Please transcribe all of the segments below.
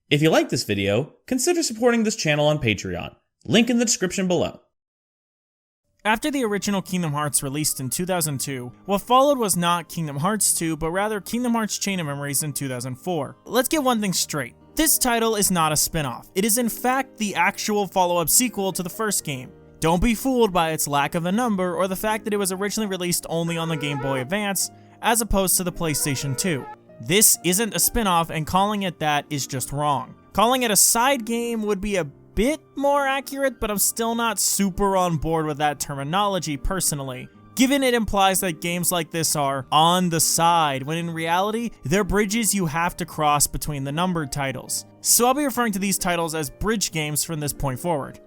If you like this video, consider supporting this channel on Patreon. Link in the description below. After the original Kingdom Hearts released in 2002, what followed was not Kingdom Hearts 2, but rather Kingdom Hearts Chain of Memories in 2004. Let's get one thing straight. This title is not a spin-off. It is in fact the actual follow-up sequel to the first game. Don't be fooled by its lack of a number or the fact that it was originally released only on the Game Boy Advance, as opposed to the PlayStation 2. This isn't a spin-off, and calling it that is just wrong. Calling it a side game would be a bit more accurate, but I'm still not super on board with that terminology personally, given it implies that games like this are on the side, when in reality, they're bridges you have to cross between the numbered titles. So I'll be referring to these titles as bridge games from this point forward.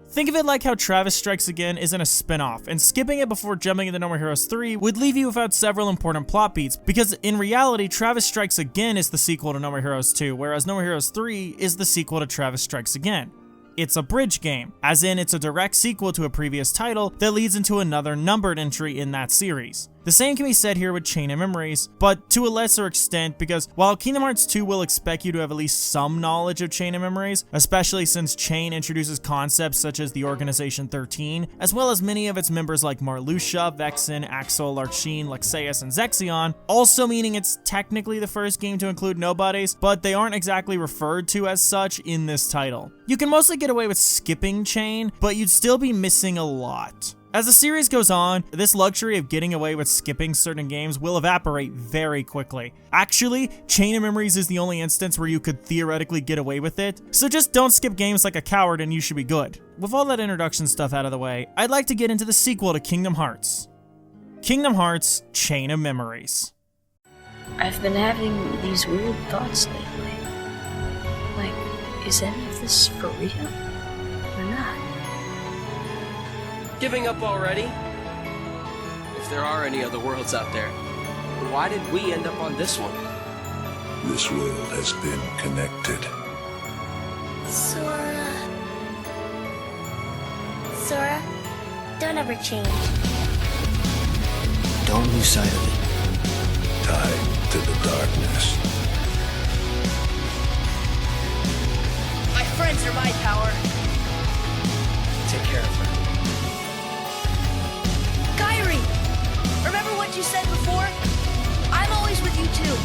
Think of it like how Travis Strikes Again isn't a spin-off, and skipping it before jumping into No More Heroes 3 would leave you without several important plot beats, because in reality, Travis Strikes Again is the sequel to No More Heroes 2, whereas No More Heroes 3 is the sequel to Travis Strikes Again. It's a bridge game, as in it's a direct sequel to a previous title that leads into another numbered entry in that series. The same can be said here with Chain of Memories, but to a lesser extent, because while Kingdom Hearts 2 will expect you to have at least some knowledge of Chain of Memories, especially since Chain introduces concepts such as the Organization 13, as well as many of its members like Marluxia, Vexen, Axel, Larxene, Lexaeus, and Zexion, also meaning it's technically the first game to include nobodies, but they aren't exactly referred to as such in this title. You can mostly get away with skipping Chain, but you'd still be missing a lot. As the series goes on, this luxury of getting away with skipping certain games will evaporate very quickly. Actually, Chain of Memories is the only instance where you could theoretically get away with it, so just don't skip games like a coward and you should be good. With all that introduction stuff out of the way, I'd like to get into the sequel to Kingdom Hearts. Kingdom Hearts Chain of Memories. I've been having these weird thoughts lately. Like, is any of this for real? Or not? Giving up already? If there are any other worlds out there, why did we end up on this one? This world has been connected. Sora, don't ever change. Don't lose sight of it. Tied to the darkness. My friends are my power. Take care of her. Remember what you said before? I'm always with you too.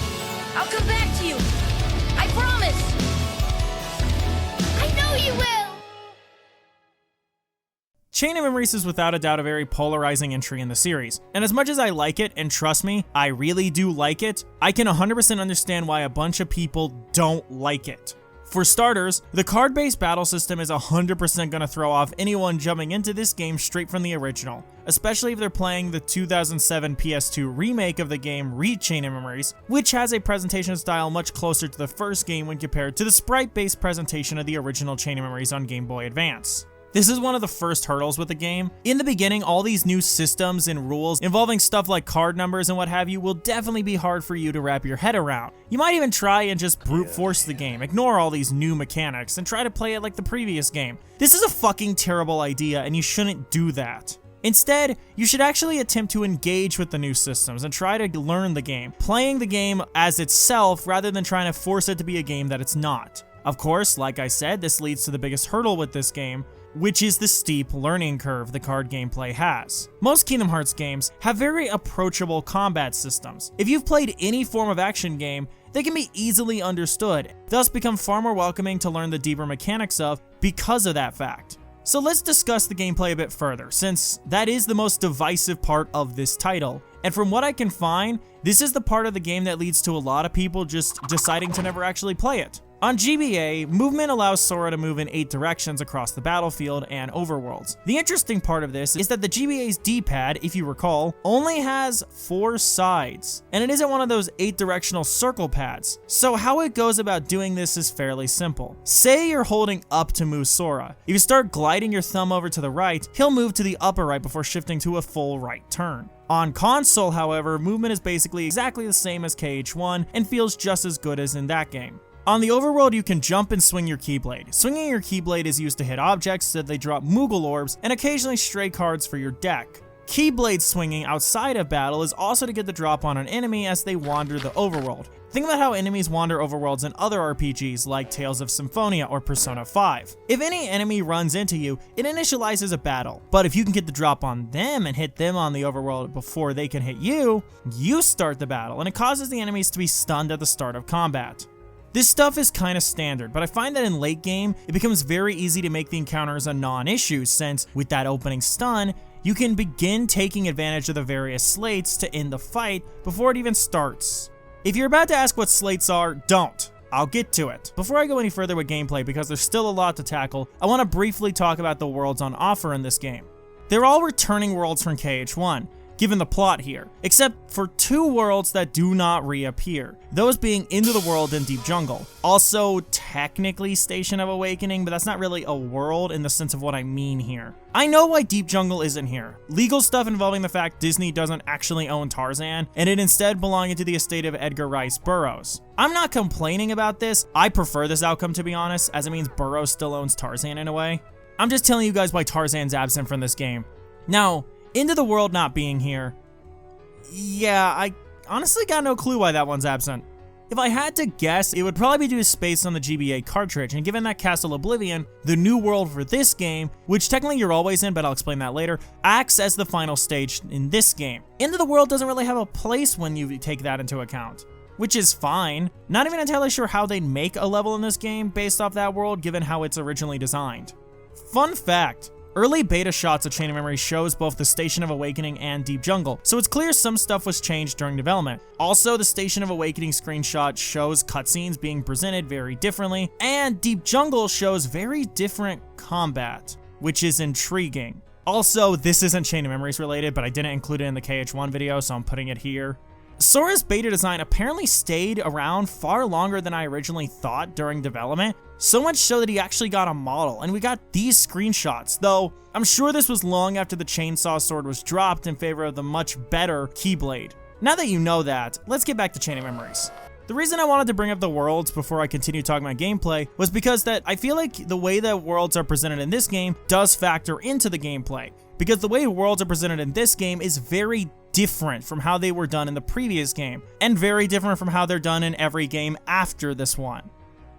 I'll come back to you. I promise. I know you will. Chain of Memories is without a doubt a very polarizing entry in the series, and as much as I like it, and trust me, I really do like it, I can 100% understand why a bunch of people don't like it. For starters, the card-based battle system is 100% going to throw off anyone jumping into this game straight from the original, especially if they're playing the 2007 PS2 remake of the game Chain of Memories, which has a presentation style much closer to the first game when compared to the sprite-based presentation of the original Chain of Memories on Game Boy Advance. This is one of the first hurdles with the game. In the beginning, all these new systems and rules involving stuff like card numbers and what have you will definitely be hard for you to wrap your head around. You might even try and just brute force the game, ignore all these new mechanics, and try to play it like the previous game. This is a fucking terrible idea, and you shouldn't do that. Instead, you should actually attempt to engage with the new systems and try to learn the game, playing the game as itself rather than trying to force it to be a game that it's not. Of course, like I said, this leads to the biggest hurdle with this game, which is the steep learning curve the card gameplay has. Most Kingdom Hearts games have very approachable combat systems. If you've played any form of action game, they can be easily understood, thus become far more welcoming to learn the deeper mechanics of because of that fact. So let's discuss the gameplay a bit further, since that is the most divisive part of this title. And from what I can find, this is the part of the game that leads to a lot of people just deciding to never actually play it. On GBA, movement allows Sora to move in 8 directions across the battlefield and overworlds. The interesting part of this is that the GBA's D-pad, if you recall, only has 4 sides, and it isn't one of those 8-directional circle pads. So how it goes about doing this is fairly simple. Say you're holding up to move Sora. If you start gliding your thumb over to the right, he'll move to the upper right before shifting to a full right turn. On console, however, movement is basically exactly the same as KH1 and feels just as good as in that game. On the overworld, you can jump and swing your Keyblade. Swinging your Keyblade is used to hit objects so that they drop Moogle orbs and occasionally stray cards for your deck. Keyblade swinging outside of battle is also to get the drop on an enemy as they wander the overworld. Think about how enemies wander overworlds in other RPGs like Tales of Symphonia or Persona 5. If any enemy runs into you, it initializes a battle, but if you can get the drop on them and hit them on the overworld before they can hit you, you start the battle, and it causes the enemies to be stunned at the start of combat. This stuff is kinda standard, but I find that in late game, it becomes very easy to make the encounters a non-issue, since with that opening stun, you can begin taking advantage of the various slates to end the fight before it even starts. If you're about to ask what slates are, don't. I'll get to it. Before I go any further with gameplay, because there's still a lot to tackle, I want to briefly talk about the worlds on offer in this game. They're all returning worlds from KH1, given the plot here, except for 2 worlds that do not reappear, those being Into the World and Deep Jungle. Also, technically Station of Awakening, but that's not really a world in the sense of what I mean here. I know why Deep Jungle isn't here. Legal stuff involving the fact Disney doesn't actually own Tarzan, and it instead belonging to the estate of Edgar Rice Burroughs. I'm not complaining about this, I prefer this outcome to be honest, as it means Burroughs still owns Tarzan in a way. I'm just telling you guys why Tarzan's absent from this game. Now, Into the World not being here, yeah, I honestly got no clue why that one's absent. If I had to guess, it would probably be due to space on the GBA cartridge, and given that Castle Oblivion, the new world for this game, which technically you're always in, but I'll explain that later, acts as the final stage in this game. Into the World doesn't really have a place when you take that into account, which is fine. Not even entirely sure how they'd make a level in this game based off that world, given how it's originally designed. Fun fact. Early beta shots of Chain of Memories shows both the Station of Awakening and Deep Jungle, so it's clear some stuff was changed during development. Also, the Station of Awakening screenshot shows cutscenes being presented very differently, and Deep Jungle shows very different combat, which is intriguing. Also, this isn't Chain of Memories related, but I didn't include it in the KH1 video, so I'm putting it here. Sora's beta design apparently stayed around far longer than I originally thought during development, so much so that he actually got a model, and we got these screenshots, though I'm sure this was long after the chainsaw sword was dropped in favor of the much better Keyblade. Now that you know that, let's get back to Chain of Memories. The reason I wanted to bring up the worlds before I continue talking about gameplay was because that I feel like the way that worlds are presented in this game does factor into the gameplay, because the way worlds are presented in this game is very different from how they were done in the previous game, and very different from how they're done in every game after this one.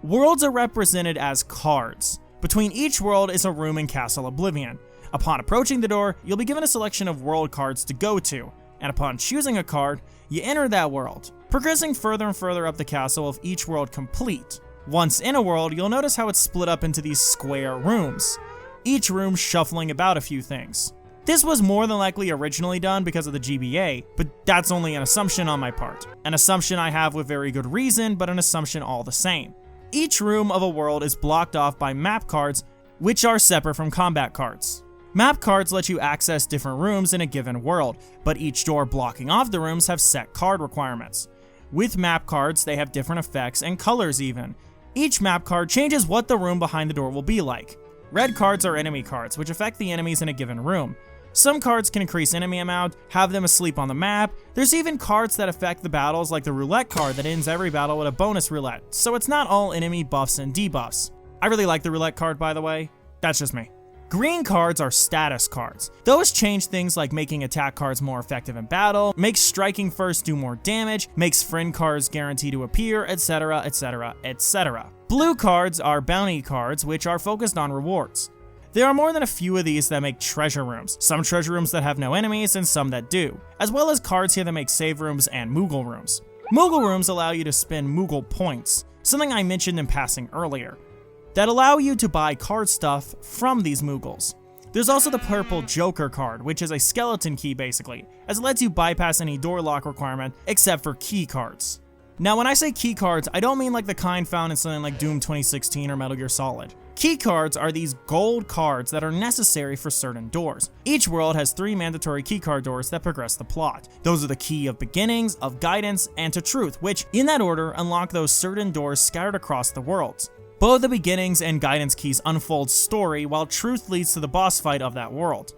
Worlds are represented as cards. Between each world is a room in Castle Oblivion. Upon approaching the door, you'll be given a selection of world cards to go to, and upon choosing a card, you enter that world, progressing further and further up the castle with each world complete. Once in a world, you'll notice how it's split up into these square rooms, each room shuffling about a few things. This was more than likely originally done because of the GBA, but that's only an assumption on my part. An assumption I have with very good reason, but an assumption all the same. Each room of a world is blocked off by map cards, which are separate from combat cards. Map cards let you access different rooms in a given world, but each door blocking off the rooms have set card requirements. With map cards, they have different effects and colors even. Each map card changes what the room behind the door will be like. Red cards are enemy cards, which affect the enemies in a given room. Some cards can increase enemy amount, have them asleep on the map. There's even cards that affect the battles, like the roulette card that ends every battle with a bonus roulette, so it's not all enemy buffs and debuffs. I really like the roulette card, by the way. That's just me. Green cards are status cards. Those change things like making attack cards more effective in battle, makes striking first do more damage, makes friend cards guarantee to appear, etc, etc, etc. Blue cards are bounty cards, which are focused on rewards. There are more than a few of these that make treasure rooms, some treasure rooms that have no enemies and some that do, as well as cards here that make save rooms and Moogle rooms. Moogle rooms allow you to spend Moogle points, something I mentioned in passing earlier, that allow you to buy card stuff from these Moogles. There's also the purple Joker card, which is a skeleton key basically, as it lets you bypass any door lock requirement except for key cards. Now when I say key cards, I don't mean like the kind found in something like Doom 2016 or Metal Gear Solid. Key cards are these gold cards that are necessary for certain doors. Each world has 3 mandatory keycard doors that progress the plot. Those are the key of beginnings, of guidance, and to truth, which, in that order, unlock those certain doors scattered across the worlds. Both the beginnings and guidance keys unfold story, while truth leads to the boss fight of that world.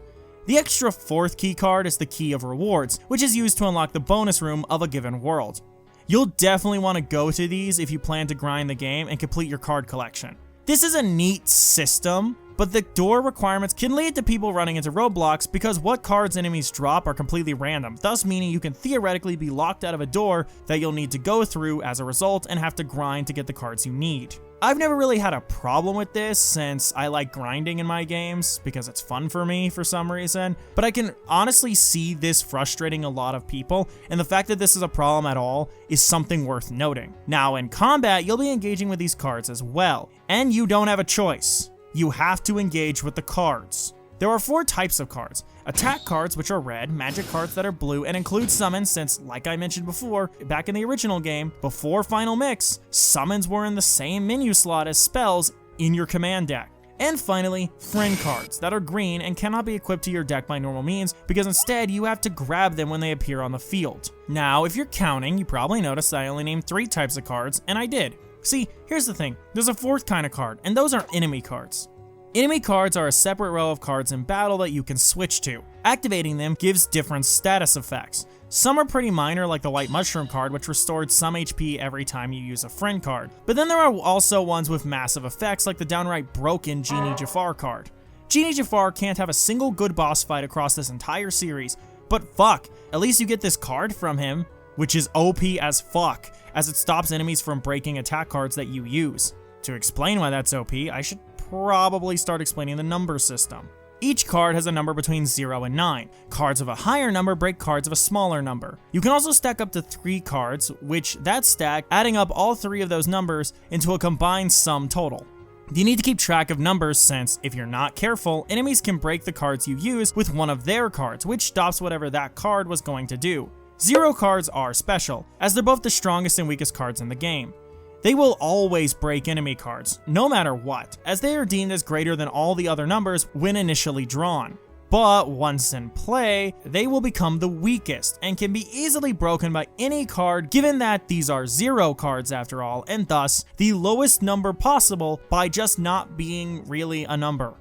The extra 4th key card is the key of rewards, which is used to unlock the bonus room of a given world. You'll definitely want to go to these if you plan to grind the game and complete your card collection. This is a neat system, but the door requirements can lead to people running into roadblocks because what cards enemies drop are completely random, thus meaning you can theoretically be locked out of a door that you'll need to go through as a result and have to grind to get the cards you need. I've never really had a problem with this since I like grinding in my games because it's fun for me for some reason, but I can honestly see this frustrating a lot of people, and the fact that this is a problem at all is something worth noting. Now in combat, you'll be engaging with these cards as well, and you don't have a choice. You have to engage with the cards. There are 4 types of cards. Attack cards, which are red, magic cards that are blue, and include summons since, like I mentioned before, back in the original game, before Final Mix, summons were in the same menu slot as spells in your command deck. And finally, friend cards that are green and cannot be equipped to your deck by normal means because instead you have to grab them when they appear on the field. Now, if you're counting, you probably noticed that I only named 3 types of cards, and I did. See, here's the thing, there's a 4th kind of card, and those are enemy cards. Enemy cards are a separate row of cards in battle that you can switch to. Activating them gives different status effects. Some are pretty minor, like the white mushroom card, which restored some HP every time you use a friend card. But then there are also ones with massive effects, like the downright broken Genie Jafar card. Genie Jafar can't have a single good boss fight across this entire series, but fuck, at least you get this card from him, which is OP as fuck, as it stops enemies from breaking attack cards that you use. To explain why that's OP, I should probably start explaining the number system. Each card has a number between 0 and 9. Cards of a higher number break cards of a smaller number. You can also stack up to 3 cards, which that stack, adding up all 3 of those numbers into a combined sum total. You need to keep track of numbers since, if you're not careful, enemies can break the cards you use with one of their cards, which stops whatever that card was going to do. 0 cards are special, as they're both the strongest and weakest cards in the game. They will always break enemy cards, no matter what, as they are deemed as greater than all the other numbers when initially drawn. But once in play, they will become the weakest and can be easily broken by any card given that these are 0 cards after all, and thus the lowest number possible by just not being really a number.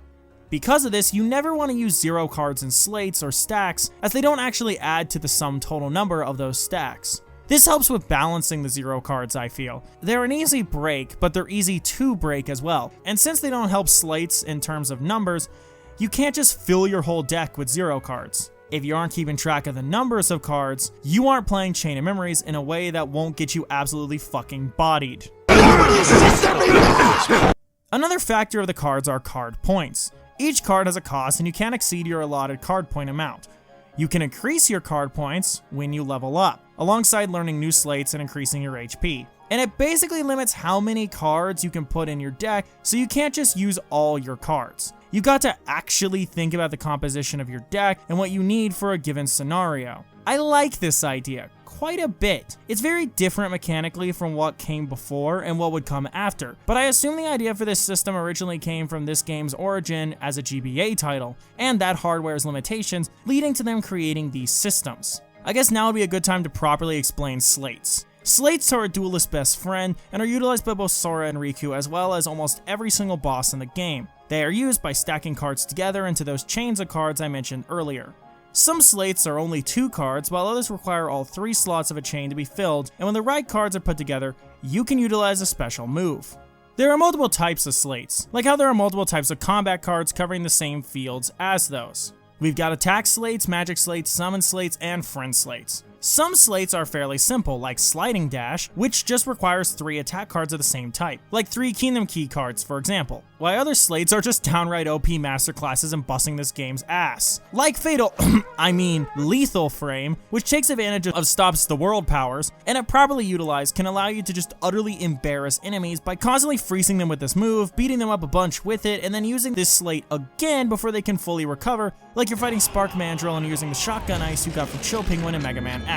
Because of this, you never want to use 0 cards in slates or stacks as they don't actually add to the sum total number of those stacks. This helps with balancing the 0 cards, I feel. They're an easy break, but they're easy to break as well. And since they don't help slates in terms of numbers, you can't just fill your whole deck with 0 cards. If you aren't keeping track of the numbers of cards, you aren't playing Chain of Memories in a way that won't get you absolutely fucking bodied. Another factor of the cards are card points. Each card has a cost and you can't exceed your allotted card point amount. You can increase your card points when you level up, alongside learning new slates and increasing your HP. And it basically limits how many cards you can put in your deck, so you can't just use all your cards. You got to actually think about the composition of your deck and what you need for a given scenario. I like this idea quite a bit. It's very different mechanically from what came before and what would come after, but I assume the idea for this system originally came from this game's origin as a GBA title, and that hardware's limitations leading to them creating these systems. I guess now would be a good time to properly explain slates. Slates are a duelist's best friend and are utilized by both Sora and Riku as well as almost every single boss in the game. They are used by stacking cards together into those chains of cards I mentioned earlier. Some slates are only 2 cards, while others require all 3 slots of a chain to be filled, and when the right cards are put together, you can utilize a special move. There are multiple types of slates, like how there are multiple types of combat cards covering the same fields as those. We've got attack slates, magic slates, summon slates, and friend slates. Some slates are fairly simple, like Sliding Dash, which just requires 3 attack cards of the same type, like 3 Kingdom Key cards for example, while other slates are just downright OP masterclasses in busting this game's ass. Like Lethal Frame, which takes advantage of Stops the World powers, and if properly utilized can allow you to just utterly embarrass enemies by constantly freezing them with this move, beating them up a bunch with it, and then using this slate again before they can fully recover, like you're fighting Spark Mandrill and using the shotgun ice you got from Chill Penguin in Mega Man X.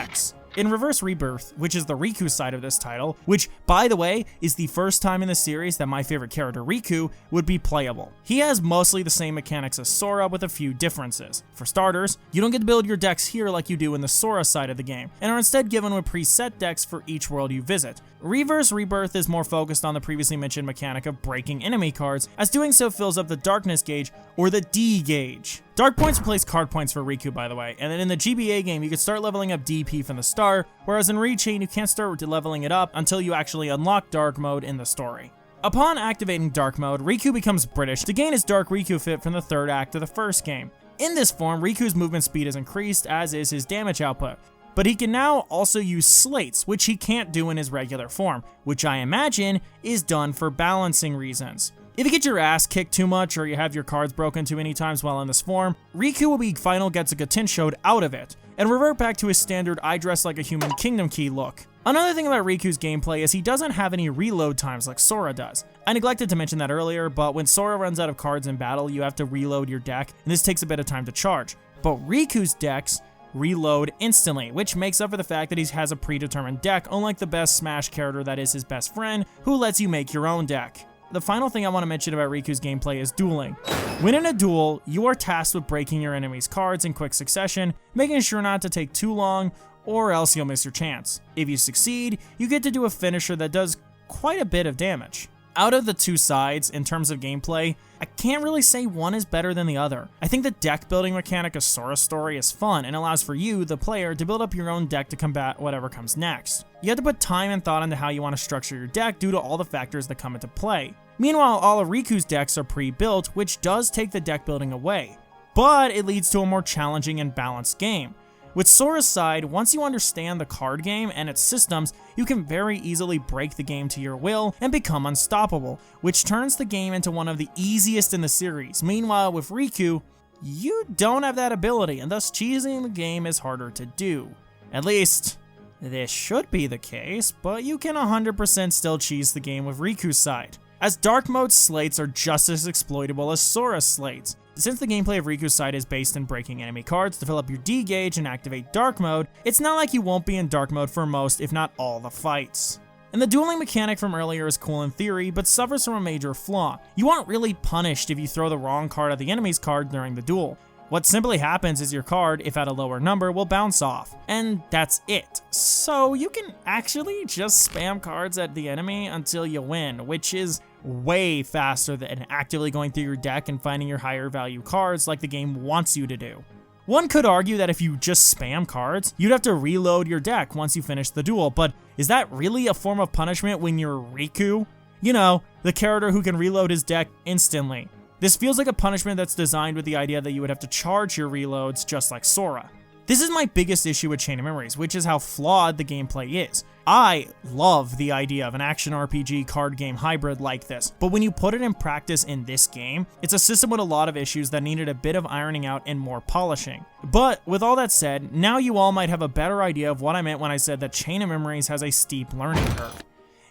In Reverse Rebirth, which is the Riku side of this title, which, by the way, is the first time in the series that my favorite character, Riku, would be playable. He has mostly the same mechanics as Sora with a few differences. For starters, you don't get to build your decks here like you do in the Sora side of the game, and are instead given with preset decks for each world you visit. Reverse Rebirth is more focused on the previously mentioned mechanic of breaking enemy cards, as doing so fills up the darkness gauge, or the D gauge. Dark points replace card points for Riku, by the way, and then in the GBA game you can start leveling up DP from the start, whereas in Rechain you can't start leveling it up until you actually unlock Dark mode in the story. Upon activating Dark Mode, Riku becomes British to gain his Dark Riku fit from the third act of the first game. In this form, Riku's movement speed is increased, as is his damage output, but he can now also use slates, which he can't do in his regular form, which I imagine is done for balancing reasons. If you get your ass kicked too much or you have your cards broken too many times while in this form, Riku will be final Getsuga out of it, and revert back to his standard I dress like a human Kingdom Key look. Another thing about Riku's gameplay is he doesn't have any reload times like Sora does. I neglected to mention that earlier, but when Sora runs out of cards in battle, you have to reload your deck, and this takes a bit of time to charge. But Riku's decks reload instantly, which makes up for the fact that he has a predetermined deck, unlike the best Smash character that is his best friend, who lets you make your own deck. The final thing I want to mention about Riku's gameplay is dueling. When in a duel, you are tasked with breaking your enemy's cards in quick succession, making sure not to take too long, or else you'll miss your chance. If you succeed, you get to do a finisher that does quite a bit of damage. Out of the two sides, in terms of gameplay, I can't really say one is better than the other. I think the deck building mechanic of Sora's story is fun and allows for you, the player, to build up your own deck to combat whatever comes next. You have to put time and thought into how you want to structure your deck due to all the factors that come into play. Meanwhile, all of Riku's decks are pre-built, which does take the deck building away, but it leads to a more challenging and balanced game. With Sora's side, once you understand the card game and its systems, you can very easily break the game to your will and become unstoppable, which turns the game into one of the easiest in the series. Meanwhile, with Riku, you don't have that ability, and thus cheesing the game is harder to do. At least, this should be the case, but you can 100% still cheese the game with Riku's side, as Dark Mode slates are just as exploitable as Sora's slates. Since the gameplay of Riku's side is based in breaking enemy cards to fill up your D gauge and activate Dark Mode, it's not like you won't be in Dark Mode for most, if not all, the fights. And the dueling mechanic from earlier is cool in theory, but suffers from a major flaw. You aren't really punished if you throw the wrong card at the enemy's card during the duel. What simply happens is your card, if at a lower number, will bounce off, and that's it. So you can actually just spam cards at the enemy until you win, which is way faster than actively going through your deck and finding your higher value cards like the game wants you to do. One could argue that if you just spam cards, you'd have to reload your deck once you finish the duel, but is that really a form of punishment when you're Riku? You know, the character who can reload his deck instantly. This feels like a punishment that's designed with the idea that you would have to charge your reloads just like Sora. This is my biggest issue with Chain of Memories, which is how flawed the gameplay is. I love the idea of an action RPG card game hybrid like this, but when you put it in practice in this game, it's a system with a lot of issues that needed a bit of ironing out and more polishing. But with all that said, now you all might have a better idea of what I meant when I said that Chain of Memories has a steep learning curve.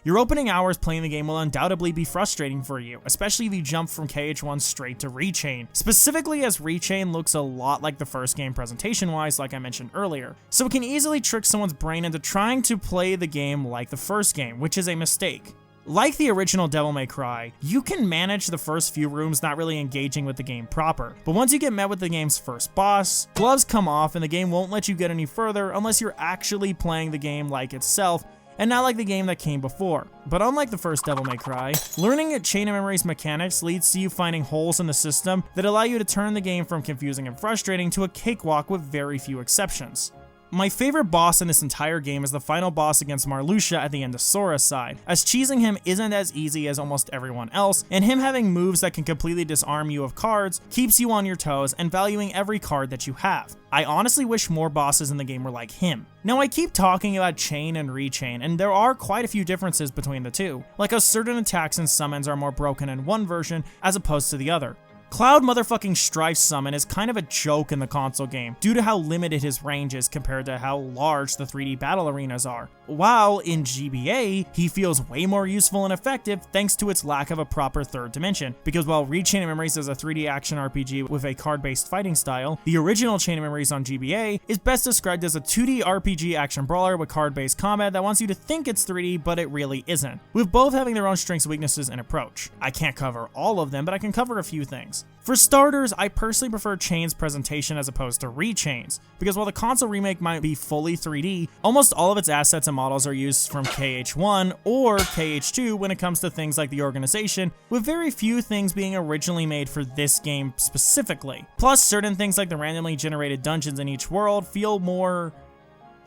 Your opening hours playing the game will undoubtedly be frustrating for you, especially if you jump from KH1 straight to Rechain, specifically as Rechain looks a lot like the first game presentation-wise, like I mentioned earlier, so it can easily trick someone's brain into trying to play the game like the first game, which is a mistake. Like the original Devil May Cry, you can manage the first few rooms not really engaging with the game proper, but once you get met with the game's first boss, gloves come off and the game won't let you get any further unless you're actually playing the game like itself, and not like the game that came before. But unlike the first Devil May Cry, learning a Chain of Memories mechanics leads to you finding holes in the system that allow you to turn the game from confusing and frustrating to a cakewalk with very few exceptions. My favorite boss in this entire game is the final boss against Marluxia at the end of Sora's side, as cheesing him isn't as easy as almost everyone else, and him having moves that can completely disarm you of cards keeps you on your toes and valuing every card that you have. I honestly wish more bosses in the game were like him. Now I keep talking about Chain and Rechain, and there are quite a few differences between the two, like how certain attacks and summons are more broken in one version as opposed to the other. Cloud motherfucking Strife's summon is kind of a joke in the console game due to how limited his range is compared to how large the 3D battle arenas are. While in GBA, he feels way more useful and effective thanks to its lack of a proper third dimension, because while Rechain of Memories is a 3D action RPG with a card-based fighting style, the original Chain of Memories on GBA is best described as a 2D RPG action brawler with card-based combat that wants you to think it's 3D, but it really isn't, with both having their own strengths, weaknesses, and approach. I can't cover all of them, but I can cover a few things. For starters, I personally prefer Chain's presentation as opposed to Rechain's, because while the console remake might be fully 3D, almost all of its assets and models are used from KH1 or KH2 when it comes to things like the organization, with very few things being originally made for this game specifically. Plus, certain things like the randomly generated dungeons in each world feel more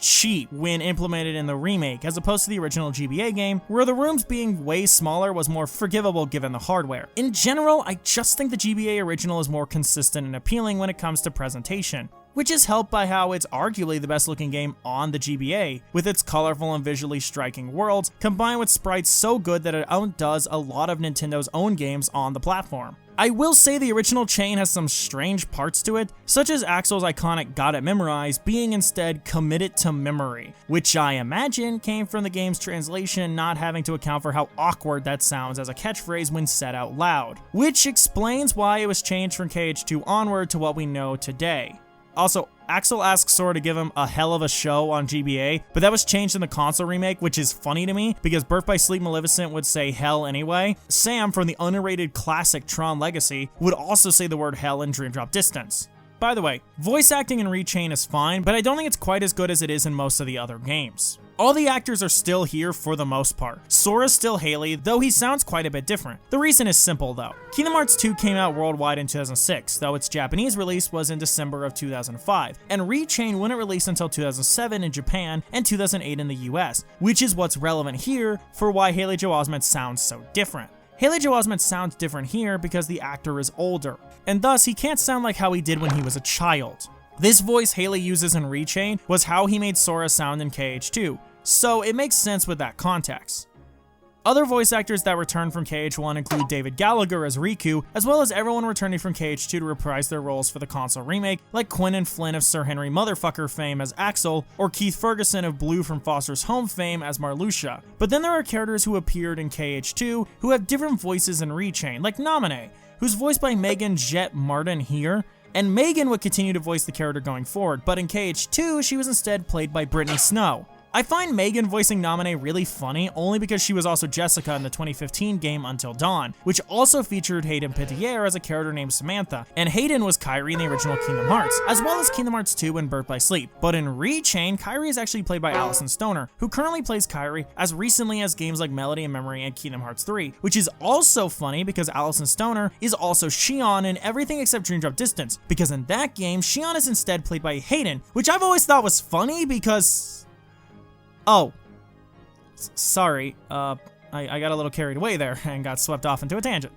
cheap when implemented in the remake, as opposed to the original GBA game, where the rooms being way smaller was more forgivable given the hardware. In general, I just think the GBA original is more consistent and appealing when it comes to presentation, which is helped by how it's arguably the best looking game on the GBA, with its colorful and visually striking worlds, combined with sprites so good that it outdoes a lot of Nintendo's own games on the platform. I will say the original chain has some strange parts to it, such as Axel's iconic "got it memorized" being instead "committed to memory," which I imagine came from the game's translation not having to account for how awkward that sounds as a catchphrase when said out loud, which explains why it was changed from KH2 onward to what we know today. Also, Axel asks Sora to give him a hell of a show on GBA, but that was changed in the console remake, which is funny to me because Birth by Sleep Maleficent would say hell anyway. Sam from the underrated classic Tron Legacy would also say the word hell in Dream Drop Distance. By the way, voice acting in Rechain is fine, but I don't think it's quite as good as it is in most of the other games. All the actors are still here for the most part. Sora's still Whalley, though he sounds quite a bit different. The reason is simple though. Kingdom Hearts 2 came out worldwide in 2006, though its Japanese release was in December of 2005, and Rechain wouldn't release until 2007 in Japan and 2008 in the US, which is what's relevant here for why Haley Joel Osment sounds so different. Haley Joel Osment sounds different here because the actor is older, and thus he can't sound like how he did when he was a child. This voice Haley uses in Rechain was how he made Sora sound in KH2, so it makes sense with that context. Other voice actors that returned from KH1 include David Gallagher as Riku, as well as everyone returning from KH2 to reprise their roles for the console remake, like Quentin Flynn of Sir Henry Motherfucker fame as Axel, or Keith Ferguson of Blue from Foster's Home fame as Marluxia. But then there are characters who appeared in KH2 who have different voices in Rechain, like Naminé, who's voiced by Megan Jet Martin here, and Megan would continue to voice the character going forward, but in KH2 she was instead played by Brittany Snow. I find Megan voicing Naminé really funny only because she was also Jessica in the 2015 game Until Dawn, which also featured Hayden Panettiere as a character named Samantha, and Hayden was Kairi in the original Kingdom Hearts, as well as Kingdom Hearts 2 and Birth by Sleep. But in Rechain, Kairi is actually played by Alison Stoner, who currently plays Kairi as recently as games like Melody and Memory and Kingdom Hearts 3, which is also funny because Alison Stoner is also Xion in everything except Dream Drop Distance, because in that game, Xion is instead played by Hayden, which I've always thought was funny because... Oh, sorry, I got a little carried away there and got swept off into a tangent.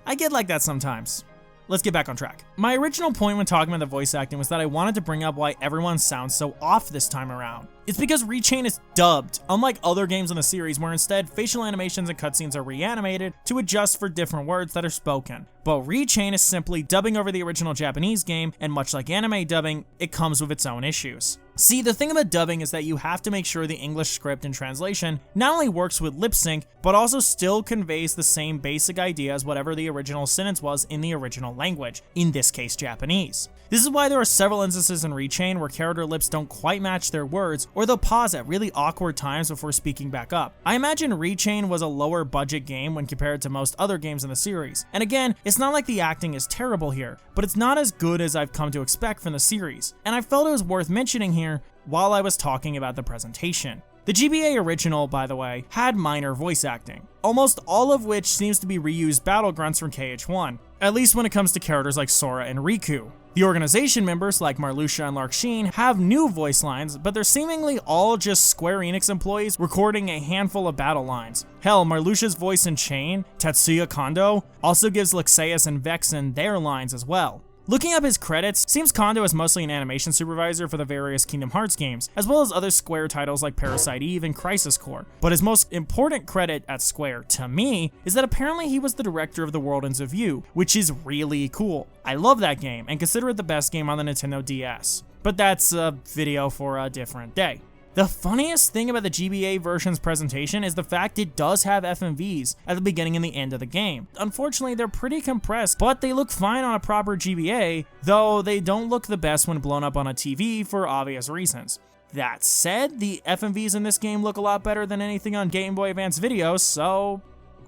I get like that sometimes. Let's get back on track. My original point when talking about the voice acting was that I wanted to bring up why everyone sounds so off this time around. It's because Rechain is dubbed, unlike other games in the series where instead facial animations and cutscenes are reanimated to adjust for different words that are spoken. But Rechain is simply dubbing over the original Japanese game, and much like anime dubbing, it comes with its own issues. See, the thing about dubbing is that you have to make sure the English script and translation not only works with lip sync, but also still conveys the same basic idea as whatever the original sentence was in the original language, in this case Japanese. This is why there are several instances in Rechain where character lips don't quite match their words, or they'll pause at really awkward times before speaking back up. I imagine Rechain was a lower budget game when compared to most other games in the series, and again, it's not like the acting is terrible here, but it's not as good as I've come to expect from the series, and I felt it was worth mentioning here while I was talking about the presentation. The GBA original, by the way, had minor voice acting, almost all of which seems to be reused battle grunts from KH1, at least when it comes to characters like Sora and Riku. The organization members, like Marluxia and Larksheen, have new voice lines, but they're seemingly all just Square Enix employees recording a handful of battle lines. Hell, Marluxia's voice in Chain, Tetsuya Kondo, also gives Lexaeus and Vexen their lines as well. Looking up his credits, seems Kondo is mostly an animation supervisor for the various Kingdom Hearts games, as well as other Square titles like Parasite Eve and Crisis Core. But his most important credit at Square, to me, is that apparently he was the director of The World Ends of You, which is really cool. I love that game, and consider it the best game on the Nintendo DS. But that's a video for a different day. The funniest thing about the GBA version's presentation is the fact it does have FMVs at the beginning and the end of the game. Unfortunately, they're pretty compressed, but they look fine on a proper GBA, though they don't look the best when blown up on a TV for obvious reasons. That said, the FMVs in this game look a lot better than anything on Game Boy Advance videos, so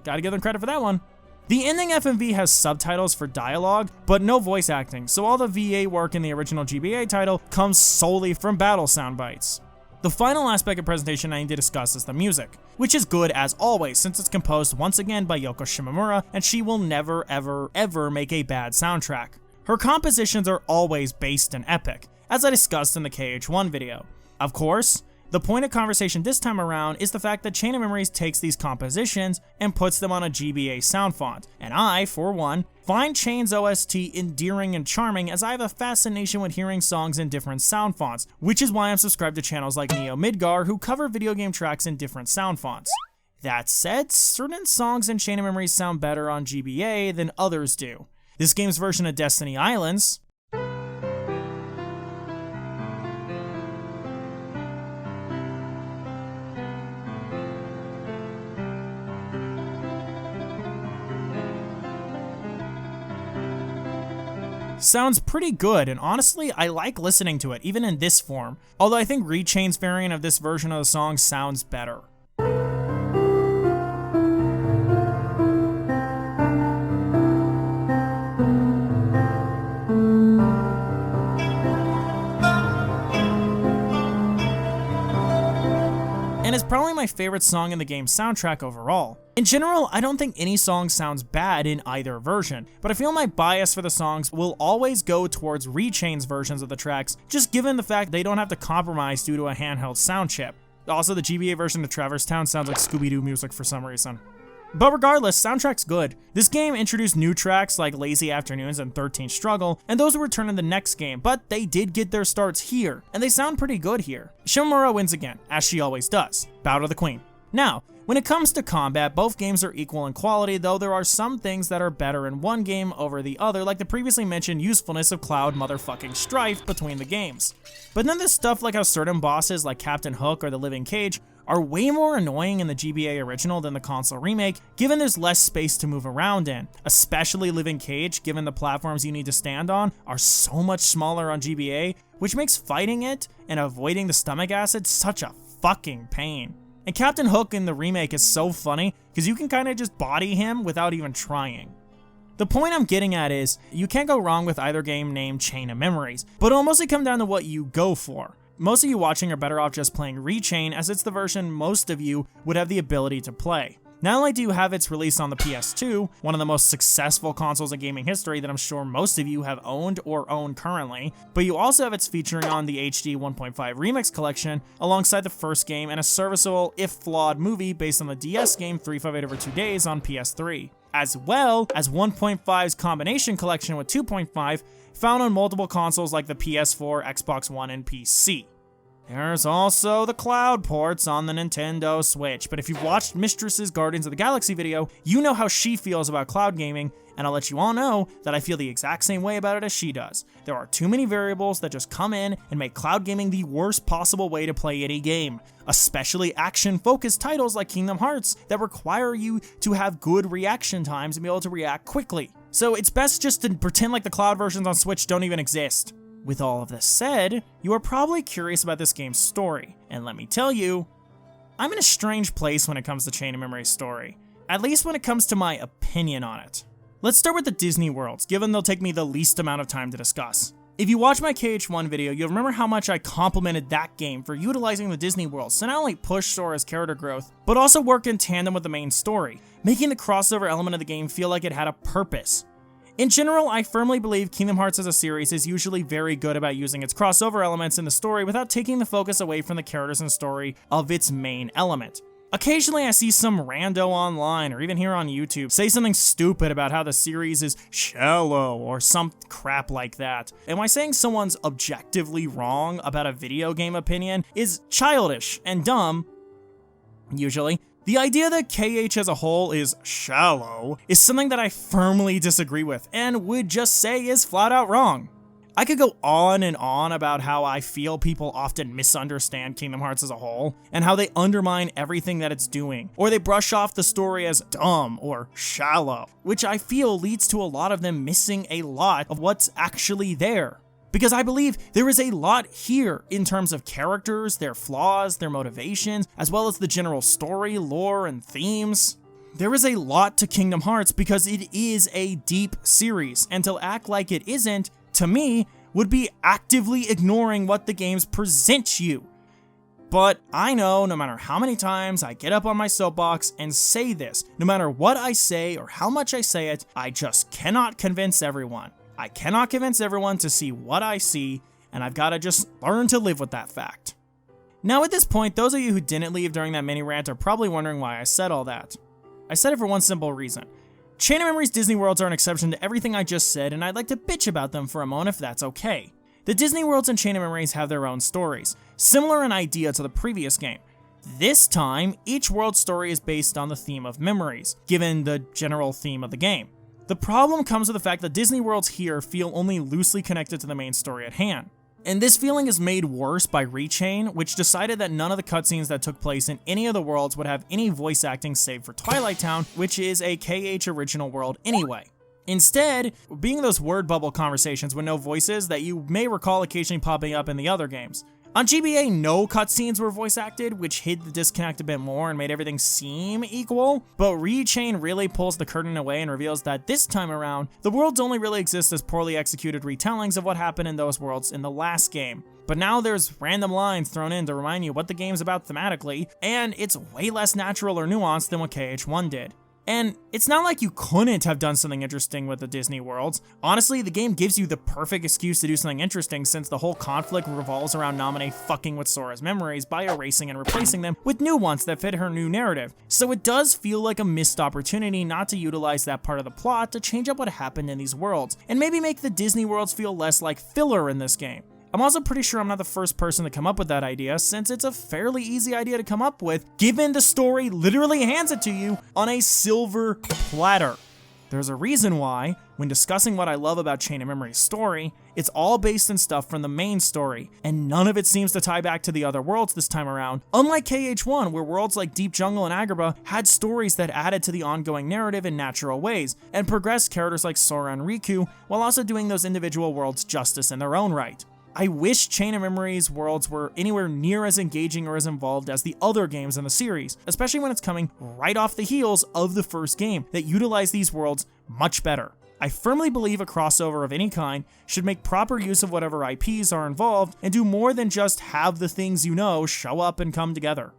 gotta give them credit for that one. The ending FMV has subtitles for dialogue, but no voice acting, so all the VA work in the original GBA title comes solely from battle sound bites. The final aspect of presentation I need to discuss is the music, which is good as always since it's composed once again by Yoko Shimomura, and she will never ever make a bad soundtrack. Her compositions are always based and epic, as I discussed in the KH1 video. Of course, the point of conversation this time around is the fact that Chain of Memories takes these compositions and puts them on a GBA sound font, and I, for one, find Chain's OST endearing and charming as I have a fascination with hearing songs in different sound fonts, which is why I'm subscribed to channels like Neo Midgar who cover video game tracks in different sound fonts. That said, certain songs in Chain of Memories sound better on GBA than others do. This game's version of Destiny Islands sounds pretty good, and honestly, I like listening to it, even in this form, although I think Rechain's variant of this version of the song sounds better. And it's probably my favorite song in the game's soundtrack overall. In general, I don't think any song sounds bad in either version, but I feel my bias for the songs will always go towards Rechain's versions of the tracks, just given the fact they don't have to compromise due to a handheld sound chip. Also, the GBA version of Traverse Town sounds like Scooby-Doo music for some reason. But regardless, soundtrack's good. This game introduced new tracks like Lazy Afternoons and 13 Struggle, and those will return in the next game, but they did get their starts here, and they sound pretty good here. Shimomura wins again, as she always does. Bow to the Queen. Now, when it comes to combat, both games are equal in quality, though there are some things that are better in one game over the other, like the previously mentioned usefulness of Cloud motherfucking strife between the games. But then there's stuff like how certain bosses like Captain Hook or the Living Cage are way more annoying in the GBA original than the console remake, given there's less space to move around in. Especially Living Cage, given the platforms you need to stand on are so much smaller on GBA, which makes fighting it and avoiding the stomach acid such a fucking pain. And Captain Hook in the remake is so funny, because you can kind of just body him without even trying. The point I'm getting at is, you can't go wrong with either game named Chain of Memories, but it'll mostly come down to what you go for. Most of you watching are better off just playing Rechain, as it's the version most of you would have the ability to play. Not only do you have its release on the PS2, one of the most successful consoles in gaming history that I'm sure most of you have owned or own currently, but you also have its featuring on the HD 1.5 Remix collection, alongside the first game and a serviceable, if flawed, movie based on the DS game 358 Over 2 Days on PS3, as well as 1.5's combination collection with 2.5, found on multiple consoles like the PS4, Xbox One, and PC. There's also the cloud ports on the Nintendo Switch, but if you've watched Mistress's Guardians of the Galaxy video, you know how she feels about cloud gaming, and I'll let you all know that I feel the exact same way about it as she does. There are too many variables that just come in and make cloud gaming the worst possible way to play any game, especially action-focused titles like Kingdom Hearts that require you to have good reaction times and be able to react quickly. So it's best just to pretend like the cloud versions on Switch don't even exist. With all of this said, you are probably curious about this game's story, and let me tell you, I'm in a strange place when it comes to Chain of Memories' story, at least when it comes to my opinion on it. Let's start with the Disney worlds, given they'll take me the least amount of time to discuss. If you watch my KH1 video, you'll remember how much I complimented that game for utilizing the Disney worlds to not only push Sora's character growth, but also work in tandem with the main story, making the crossover element of the game feel like it had a purpose. In general, I firmly believe Kingdom Hearts as a series is usually very good about using its crossover elements in the story without taking the focus away from the characters and story of its main element. Occasionally I see some rando online or even here on YouTube say something stupid about how the series is shallow or some crap like that. And why saying someone's objectively wrong about a video game opinion is childish and dumb, usually, the idea that KH as a whole is shallow is something that I firmly disagree with and would just say is flat out wrong. I could go on and on about how I feel people often misunderstand Kingdom Hearts as a whole, and how they undermine everything that it's doing, or they brush off the story as dumb or shallow, which I feel leads to a lot of them missing a lot of what's actually there. Because I believe there is a lot here in terms of characters, their flaws, their motivations, as well as the general story, lore, and themes. There is a lot to Kingdom Hearts because it is a deep series, and to act like it isn't, to me, would be actively ignoring what the games present you. But I know no matter how many times I get up on my soapbox and say this, no matter what I say or how much I say it, I just cannot convince everyone. I cannot convince everyone to see what I see, and I've got to just learn to live with that fact. Now at this point, those of you who didn't leave during that mini rant are probably wondering why I said all that. I said it for one simple reason. Chain of Memories Disney Worlds are an exception to everything I just said, and I'd like to bitch about them for a moment if that's okay. The Disney Worlds and Chain of Memories have their own stories, similar in idea to the previous game. This time, each world story is based on the theme of memories, given the general theme of the game. The problem comes with the fact that Disney Worlds here feel only loosely connected to the main story at hand. And this feeling is made worse by Rechain, which decided that none of the cutscenes that took place in any of the worlds would have any voice acting save for Twilight Town, which is a KH original world anyway. Instead, being those word bubble conversations with no voices that you may recall occasionally popping up in the other games. On GBA, no cutscenes were voice acted, which hid the disconnect a bit more and made everything seem equal, but Rechain really pulls the curtain away and reveals that this time around, the worlds only really exist as poorly executed retellings of what happened in those worlds in the last game. But now there's random lines thrown in to remind you what the game's about thematically, and it's way less natural or nuanced than what KH1 did. And it's not like you couldn't have done something interesting with the Disney worlds. Honestly, the game gives you the perfect excuse to do something interesting since the whole conflict revolves around Naminé fucking with Sora's memories by erasing and replacing them with new ones that fit her new narrative. So it does feel like a missed opportunity not to utilize that part of the plot to change up what happened in these worlds, and maybe make the Disney worlds feel less like filler in this game. I'm also pretty sure I'm not the first person to come up with that idea, since it's a fairly easy idea to come up with, given the story literally hands it to you on a silver platter. There's a reason why, when discussing what I love about Chain of Memories' story, it's all based in stuff from the main story, and none of it seems to tie back to the other worlds this time around, unlike KH1, where worlds like Deep Jungle and Agrabah had stories that added to the ongoing narrative in natural ways, and progressed characters like Sora and Riku, while also doing those individual worlds justice in their own right. I wish Chain of Memories worlds were anywhere near as engaging or as involved as the other games in the series, especially when it's coming right off the heels of the first game that utilize these worlds much better. I firmly believe a crossover of any kind should make proper use of whatever IPs are involved and do more than just have the things you know show up and come together.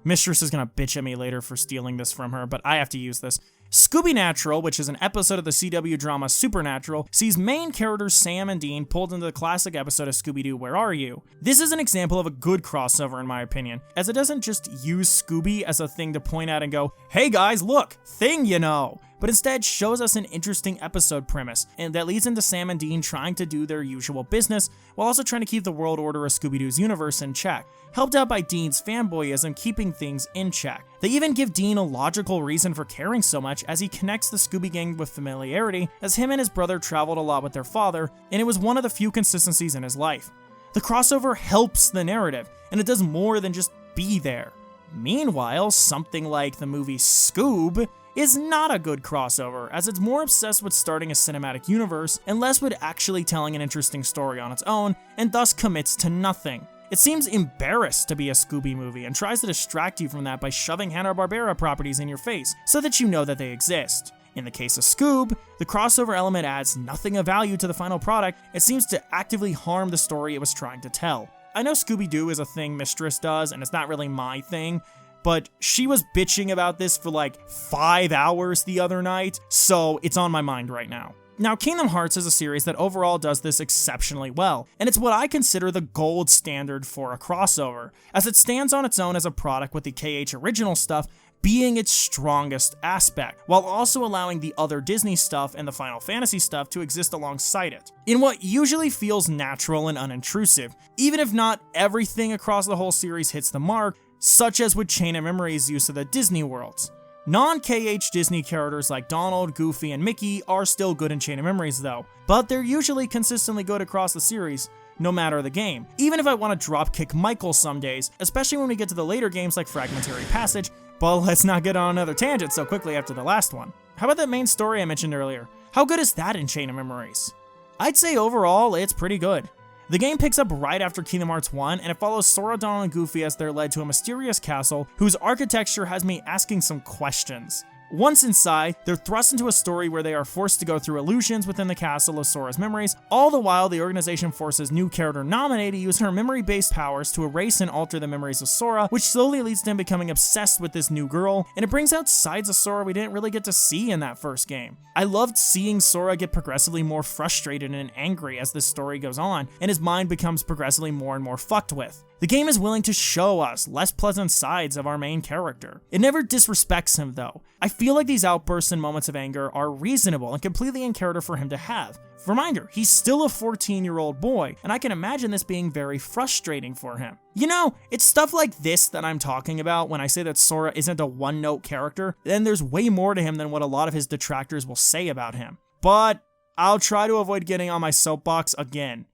Mistress is gonna bitch at me later for stealing this from her, but I have to use this. Scooby Natural, which is an episode of the CW drama Supernatural, sees main characters Sam and Dean pulled into the classic episode of Scooby-Doo Where Are You? This is an example of a good crossover in my opinion, as it doesn't just use Scooby as a thing to point at and go, hey guys, look, thing you know, but instead shows us an interesting episode premise, and that leads into Sam and Dean trying to do their usual business, while also trying to keep the world order of Scooby-Doo's universe in check, helped out by Dean's fanboyism keeping things in check. They even give Dean a logical reason for caring so much, as he connects the Scooby Gang with familiarity, as him and his brother traveled a lot with their father, and it was one of the few consistencies in his life. The crossover helps the narrative, and it does more than just be there. Meanwhile, something like the movie Scoob is not a good crossover, as it's more obsessed with starting a cinematic universe and less with actually telling an interesting story on its own, and thus commits to nothing. It seems embarrassed to be a Scooby movie and tries to distract you from that by shoving Hanna-Barbera properties in your face so that you know that they exist. In the case of Scoob, the crossover element adds nothing of value to the final product. It seems to actively harm the story it was trying to tell. I know Scooby-Doo is a thing Mistress does, and it's not really my thing, but she was bitching about this for like 5 hours the other night, so it's on my mind right now. Now, Kingdom Hearts is a series that overall does this exceptionally well, and it's what I consider the gold standard for a crossover, as it stands on its own as a product with the KH original stuff being its strongest aspect, while also allowing the other Disney stuff and the Final Fantasy stuff to exist alongside it, in what usually feels natural and unintrusive, even if not everything across the whole series hits the mark, such as with Chain of Memories' use of the Disney worlds. Non-KH Disney characters like Donald, Goofy, and Mickey are still good in Chain of Memories though, but they're usually consistently good across the series, no matter the game, even if I want to dropkick Michael some days, especially when we get to the later games like Fragmentary Passage, but let's not get on another tangent so quickly after the last one. How about that main story I mentioned earlier? How good is that in Chain of Memories? I'd say overall, it's pretty good. The game picks up right after Kingdom Hearts 1, and it follows Sora, Donald, and Goofy as they're led to a mysterious castle whose architecture has me asking some questions. Once inside, they're thrust into a story where they are forced to go through illusions within the castle of Sora's memories, all the while the organization forces new character Naminé to use her memory-based powers to erase and alter the memories of Sora, which slowly leads to him becoming obsessed with this new girl, and it brings out sides of Sora we didn't really get to see in that first game. I loved seeing Sora get progressively more frustrated and angry as this story goes on, and his mind becomes progressively more and more fucked with. The game is willing to show us less pleasant sides of our main character. It never disrespects him though. I feel like these outbursts and moments of anger are reasonable and completely in character for him to have. Reminder, he's still a 14-year-old boy, and I can imagine this being very frustrating for him. You know, it's stuff like this that I'm talking about when I say that Sora isn't a one-note character, then there's way more to him than what a lot of his detractors will say about him. But I'll try to avoid getting on my soapbox again.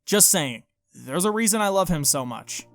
Just saying, there's a reason I love him so much.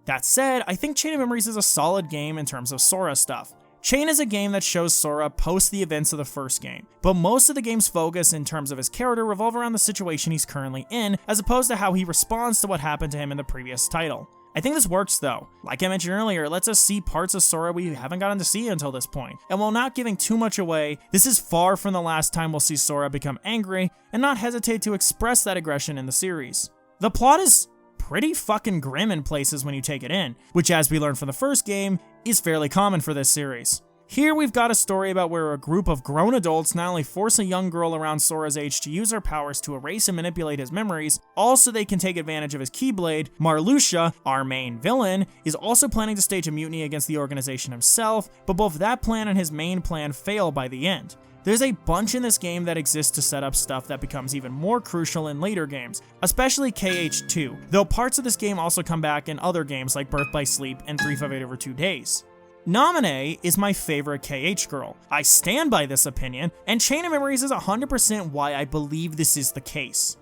That said, I think Chain of Memories is a solid game in terms of Sora stuff. Chain is a game that shows Sora post the events of the first game, but most of the game's focus in terms of his character revolve around the situation he's currently in, as opposed to how he responds to what happened to him in the previous title. I think this works though. Like I mentioned earlier, it lets us see parts of Sora we haven't gotten to see until this point. And while not giving too much away, this is far from the last time we'll see Sora become angry and not hesitate to express that aggression in the series. The plot is pretty fucking grim in places when you take it in, which as we learned from the first game, is fairly common for this series. Here we've got a story about where a group of grown adults not only force a young girl around Sora's age to use her powers to erase and manipulate his memories, also they can take advantage of his Keyblade. Marluxia, our main villain, is also planning to stage a mutiny against the organization himself, but both that plan and his main plan fail by the end. There's a bunch in this game that exists to set up stuff that becomes even more crucial in later games, especially KH2, though parts of this game also come back in other games like Birth by Sleep and 358 Over 2 Days. Naminé is my favorite KH girl. I stand by this opinion, and Chain of Memories is 100% why I believe this is the case.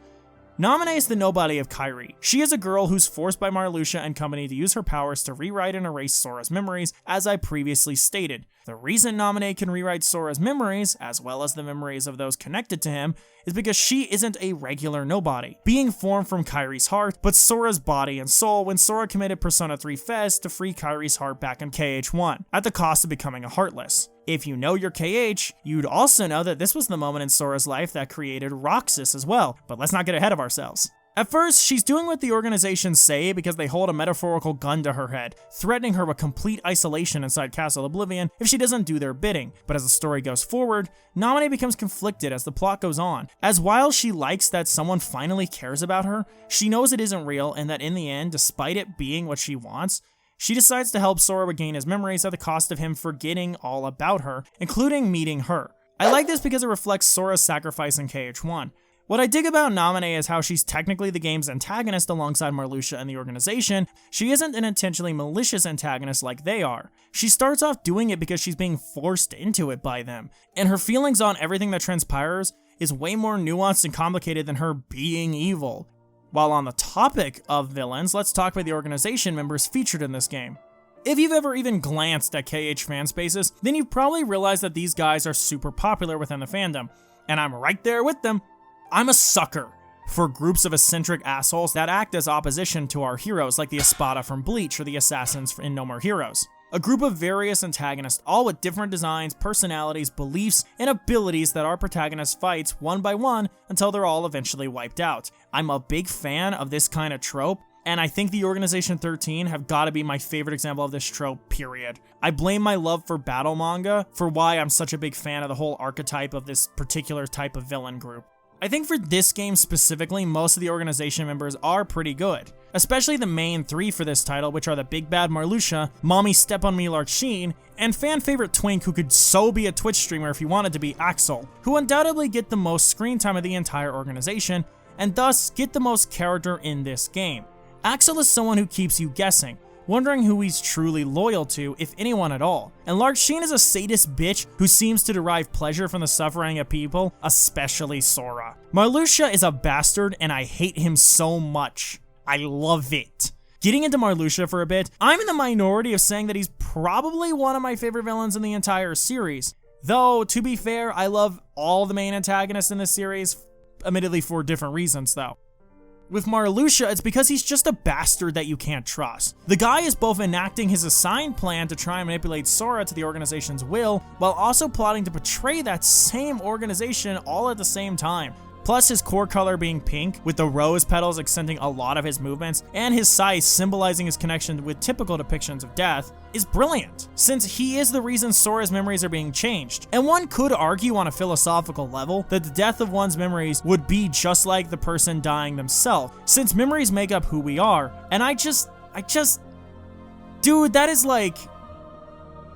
Naminé is the nobody of Kairi. She is a girl who's forced by Marluxia and company to use her powers to rewrite and erase Sora's memories, as I previously stated. The reason Naminé can rewrite Sora's memories, as well as the memories of those connected to him, is because she isn't a regular nobody, being formed from Kairi's heart, but Sora's body and soul when Sora committed Persona 3 Fest to free Kairi's heart back in KH1, at the cost of becoming a Heartless. If you know your KH, you'd also know that this was the moment in Sora's life that created Roxas as well, but let's not get ahead of ourselves. At first, she's doing what the organizations say because they hold a metaphorical gun to her head, threatening her with complete isolation inside Castle Oblivion if she doesn't do their bidding. But as the story goes forward, Naminé becomes conflicted as the plot goes on, as while she likes that someone finally cares about her, she knows it isn't real and that in the end, despite it being what she wants, she decides to help Sora regain his memories at the cost of him forgetting all about her, including meeting her. I like this because it reflects Sora's sacrifice in KH1. What I dig about Naminé is how she's technically the game's antagonist alongside Marluxia and the organization. She isn't an intentionally malicious antagonist like they are. She starts off doing it because she's being forced into it by them, and her feelings on everything that transpires is way more nuanced and complicated than her being evil. While on the topic of villains, let's talk about the organization members featured in this game. If you've ever even glanced at KH fan spaces, then you've probably realized that these guys are super popular within the fandom, and I'm right there with them. I'm a sucker for groups of eccentric assholes that act as opposition to our heroes, like the Espada from Bleach or the assassins in No More Heroes. A group of various antagonists, all with different designs, personalities, beliefs, and abilities that our protagonist fights one by one until they're all eventually wiped out. I'm a big fan of this kind of trope, and I think the Organization 13 have got to be my favorite example of this trope, period. I blame my love for battle manga for why I'm such a big fan of the whole archetype of this particular type of villain group. I think for this game specifically, most of the organization members are pretty good, especially the main three for this title, which are the big bad Marluxia, Mommy Step on Me Lark Sheen, and fan favorite Twink who could so be a Twitch streamer if he wanted to be, Axel, who undoubtedly get the most screen time of the entire organization, and thus get the most character in this game. Axel is someone who keeps you guessing, wondering who he's truly loyal to, if anyone at all. And Lark Sheen is a sadist bitch who seems to derive pleasure from the suffering of people, especially Sora. Marluxia is a bastard and I hate him so much. I love it. Getting into Marluxia for a bit, I'm in the minority of saying that he's probably one of my favorite villains in the entire series. Though, to be fair, I love all the main antagonists in this series, admittedly for different reasons though. With Marluxia, it's because he's just a bastard that you can't trust. The guy is both enacting his assigned plan to try and manipulate Sora to the organization's will, while also plotting to betray that same organization all at the same time. Plus his core color being pink, with the rose petals accenting a lot of his movements, and his size symbolizing his connection with typical depictions of death, is brilliant, since he is the reason Sora's memories are being changed. And one could argue on a philosophical level that the death of one's memories would be just like the person dying themselves, since memories make up who we are, and I just Dude, that is like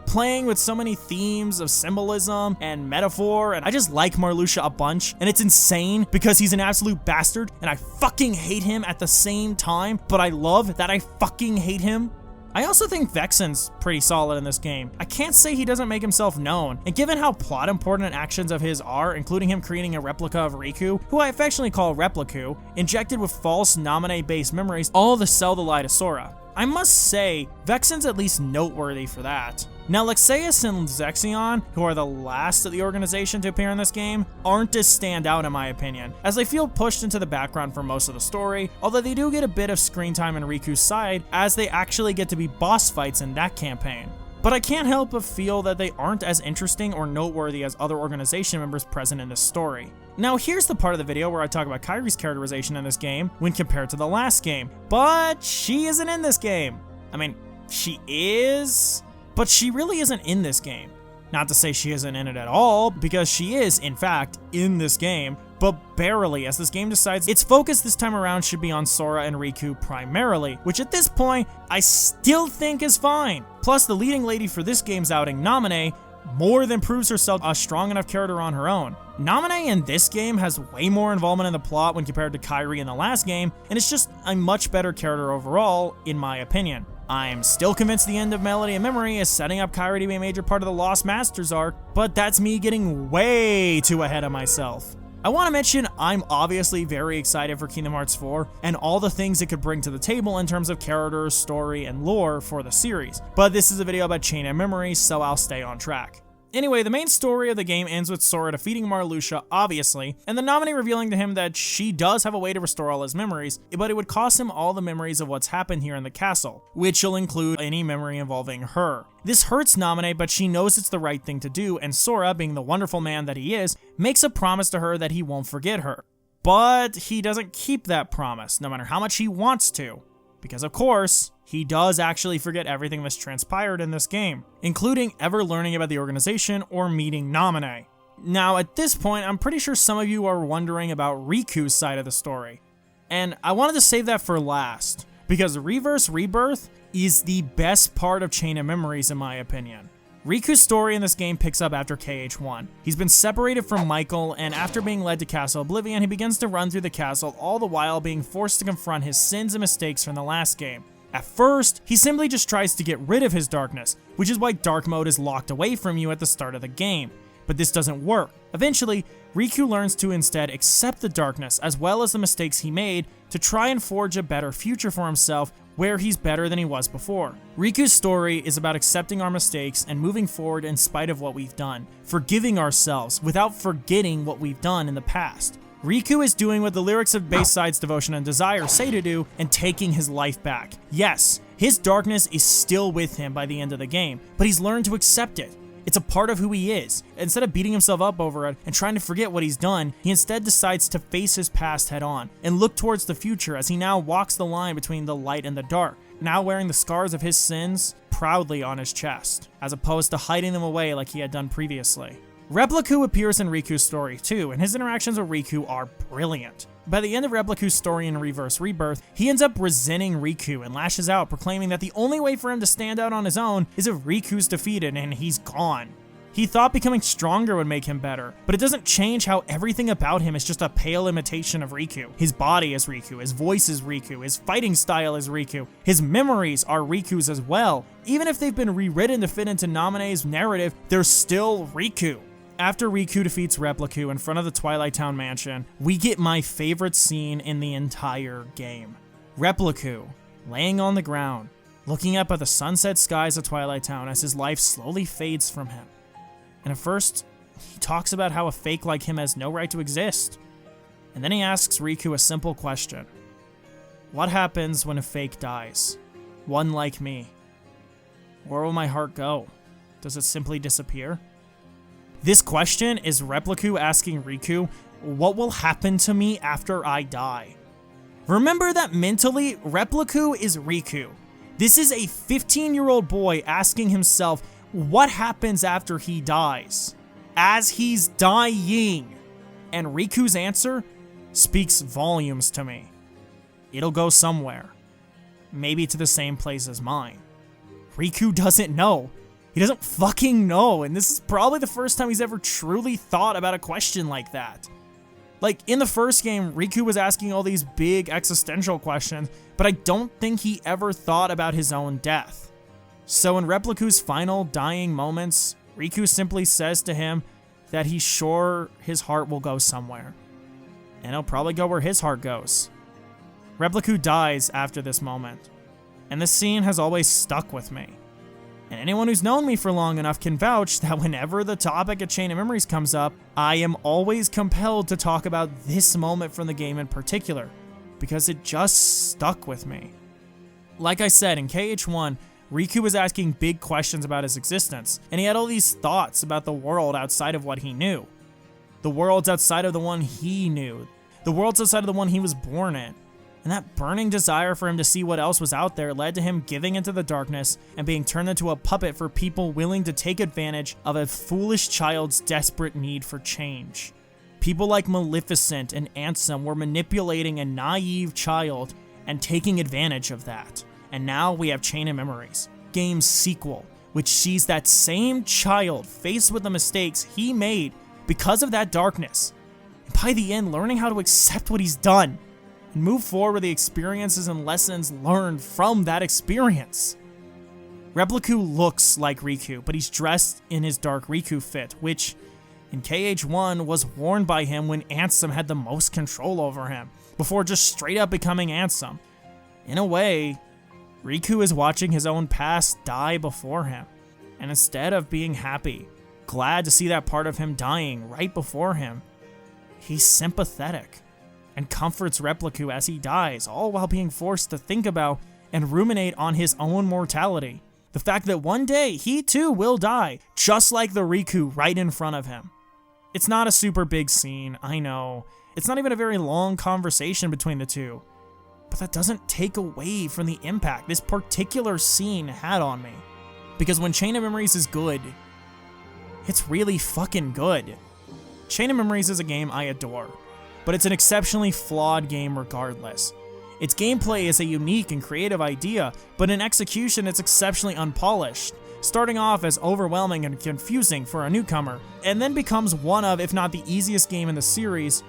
playing with so many themes of symbolism and metaphor, and I just like Marluxia a bunch, and it's insane because he's an absolute bastard, and I fucking hate him at the same time, but I love that I fucking hate him. I also think Vexen's pretty solid in this game. I can't say he doesn't make himself known, and given how plot important actions of his are, including him creating a replica of Riku, who I affectionately call Repliku, injected with false Namine-based memories, all to sell the lie to Sora. I must say, Vexen's at least noteworthy for that. Now, Lexaeus and Zexion, who are the last of the organization to appear in this game, aren't as stand out in my opinion, as they feel pushed into the background for most of the story, although they do get a bit of screen time on Riku's side, as they actually get to be boss fights in that campaign. But I can't help but feel that they aren't as interesting or noteworthy as other organization members present in this story. Now here's the part of the video where I talk about Kairi's characterization in this game when compared to the last game, but she isn't in this game. I mean, she is, but she really isn't in this game. Not to say she isn't in it at all, because she is, in fact, in this game, but barely, as this game decides its focus this time around should be on Sora and Riku primarily, which at this point, I still think is fine. Plus, the leading lady for this game's outing, Namine, more than proves herself a strong enough character on her own. Namine in this game has way more involvement in the plot when compared to Kairi in the last game, and it's just a much better character overall, in my opinion. I'm still convinced the end of Melody and Memory is setting up Kairi to be a major part of the Lost Masters arc, but that's me getting way too ahead of myself. I want to mention I'm obviously very excited for Kingdom Hearts 4 and all the things it could bring to the table in terms of characters, story, and lore for the series, but this is a video about Chain of Memories, so I'll stay on track. Anyway, the main story of the game ends with Sora defeating Marluxia, obviously, and the Namine revealing to him that she does have a way to restore all his memories, but it would cost him all the memories of what's happened here in the castle, which will include any memory involving her. This hurts Namine, but she knows it's the right thing to do, and Sora, being the wonderful man that he is, makes a promise to her that he won't forget her. But he doesn't keep that promise, no matter how much he wants to. Because of course, he does actually forget everything that's transpired in this game, including ever learning about the organization or meeting Namine. Now at this point, I'm pretty sure some of you are wondering about Riku's side of the story, and I wanted to save that for last, because Rebirth is the best part of Chain of Memories in my opinion. Riku's story in this game picks up after KH1. He's been separated from Michael, and after being led to Castle Oblivion, he begins to run through the castle, all the while being forced to confront his sins and mistakes from the last game. At first, he simply just tries to get rid of his darkness, which is why dark mode is locked away from you at the start of the game. But this doesn't work. Eventually, Riku learns to instead accept the darkness as well as the mistakes he made to try and forge a better future for himself where he's better than he was before. Riku's story is about accepting our mistakes and moving forward in spite of what we've done, forgiving ourselves without forgetting what we've done in the past. Riku is doing what the lyrics of Bayside's Devotion and Desire say to do and taking his life back. Yes, his darkness is still with him by the end of the game, but he's learned to accept it. It's a part of who he is. Instead of beating himself up over it and trying to forget what he's done, he instead decides to face his past head on and look towards the future as he now walks the line between the light and the dark, now wearing the scars of his sins proudly on his chest, as opposed to hiding them away like he had done previously. Repliku appears in Riku's story too, and his interactions with Riku are brilliant. By the end of Repliku's story in Rebirth, he ends up resenting Riku and lashes out, proclaiming that the only way for him to stand out on his own is if Riku's defeated and he's gone. He thought becoming stronger would make him better, but it doesn't change how everything about him is just a pale imitation of Riku. His body is Riku, his voice is Riku, his fighting style is Riku, his memories are Riku's as well. Even if they've been rewritten to fit into Namine's narrative, they're still Riku. After Riku defeats Repliku in front of the Twilight Town mansion, we get my favorite scene in the entire game. Repliku, laying on the ground, looking up at the sunset skies of Twilight Town as his life slowly fades from him. And at first, he talks about how a fake like him has no right to exist. And then he asks Riku a simple question. What happens when a fake dies? One like me. Where will my heart go? Does it simply disappear? This question is Repliku asking Riku, what will happen to me after I die? Remember that mentally, Repliku is Riku. This is a 15-year-old boy asking himself what happens after he dies, as he's dying. And Riku's answer speaks volumes to me. It'll go somewhere. maybe to the same place as mine. Riku doesn't know. He doesn't fucking know, and this is probably the first time he's ever truly thought about a question like that. Like, in the first game, Riku was asking all these big existential questions, but I don't think he ever thought about his own death. So in Replicu's final dying moments, Riku simply says to him that he's sure his heart will go somewhere. And it'll probably go where his heart goes. Repliku dies after this moment, and this scene has always stuck with me. And anyone who's known me for long enough can vouch that whenever the topic of Chain of Memories comes up, I am always compelled to talk about this moment from the game in particular, because it just stuck with me. Like I said, in KH1, Riku was asking big questions about his existence, and he had all these thoughts about the world outside of what he knew. The worlds outside of the one he knew. The worlds outside of the one he was born in. And that burning desire for him to see what else was out there led to him giving into the darkness and being turned into a puppet for people willing to take advantage of a foolish child's desperate need for change. People like Maleficent and Ansem were manipulating a naive child and taking advantage of that. And now we have Chain of Memories, game's sequel, which sees that same child faced with the mistakes he made because of that darkness. And by the end, learning how to accept what he's done and move forward with the experiences and lessons learned from that experience. Repliku looks like Riku, but he's dressed in his dark Riku fit, which in KH1 was worn by him when Ansem had the most control over him, before just straight up becoming Ansem. In a way, Riku is watching his own past die before him, and instead of being happy, glad to see that part of him dying right before him, he's sympathetic and comforts Repliku as he dies, all while being forced to think about and ruminate on his own mortality. The fact that one day he too will die, just like the Riku right in front of him. It's not a super big scene, I know. It's not even a very long conversation between the two. But that doesn't take away from the impact this particular scene had on me. Because when Chain of Memories is good, it's really fucking good. Chain of Memories is a game I adore, but it's an exceptionally flawed game regardless. Its gameplay is a unique and creative idea, but in execution it's exceptionally unpolished, starting off as overwhelming and confusing for a newcomer, and then becomes one of, if not the easiest game in the series.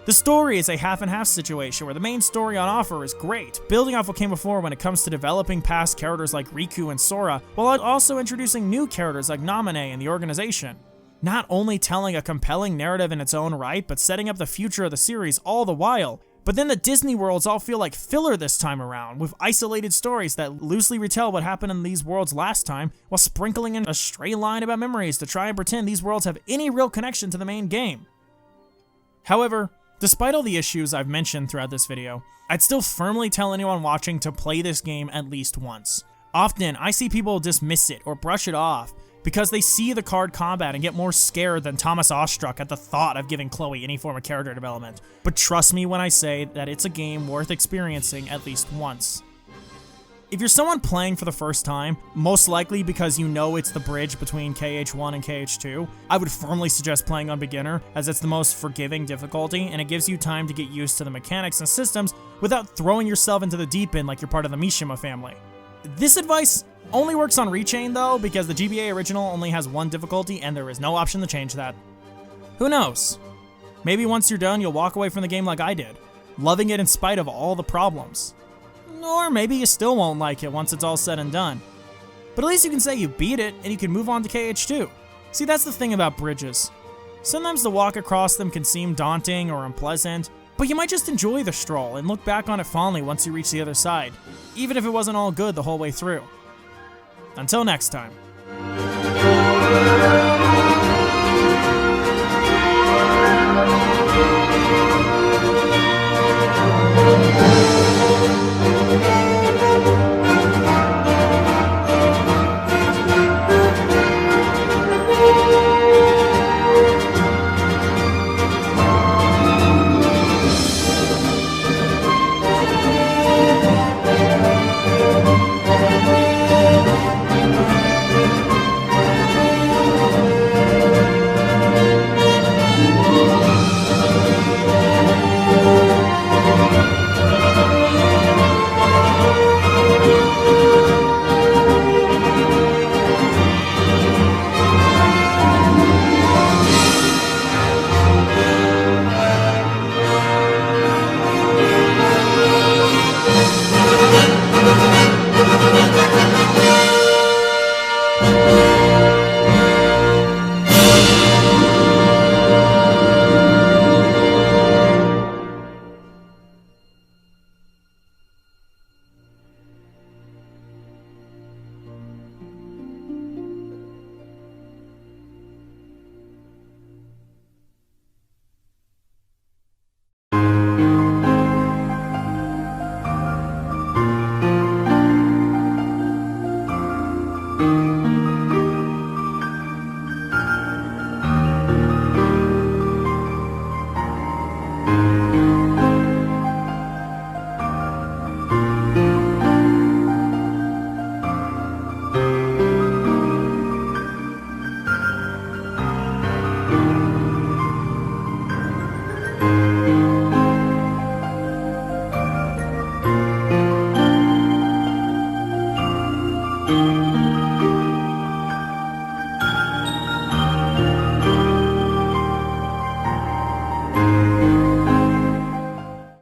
The story is a half and half situation where the main story on offer is great, building off what came before when it comes to developing past characters like Riku and Sora, while also introducing new characters like Namine and the organization. Not only telling a compelling narrative in its own right, but setting up the future of the series all the while. But then the Disney worlds all feel like filler this time around, with isolated stories that loosely retell what happened in these worlds last time, while sprinkling in a stray line about memories to try and pretend these worlds have any real connection to the main game. However, despite all the issues I've mentioned throughout this video, I'd still firmly tell anyone watching to play this game at least once. Often, I see people dismiss it or brush it off because they see the card combat and get more scared than Thomas awestruck at the thought of giving Chloe any form of character development. But trust me when I say that it's a game worth experiencing at least once. If you're someone playing for the first time, most likely because you know it's the bridge between KH1 and KH2, I would firmly suggest playing on beginner, as it's the most forgiving difficulty and it gives you time to get used to the mechanics and systems without throwing yourself into the deep end like you're part of the Mishima family. This advice only works on Rechain though, because the GBA original only has one difficulty and there is no option to change that. Who knows? Maybe once you're done, you'll walk away from the game like I did, loving it in spite of all the problems. Or maybe you still won't like it once it's all said and done. But at least you can say you beat it and you can move on to KH2. See, that's the thing about bridges. Sometimes the walk across them can seem daunting or unpleasant, but you might just enjoy the stroll and look back on it fondly once you reach the other side, even if it wasn't all good the whole way through. Until next time. Bye.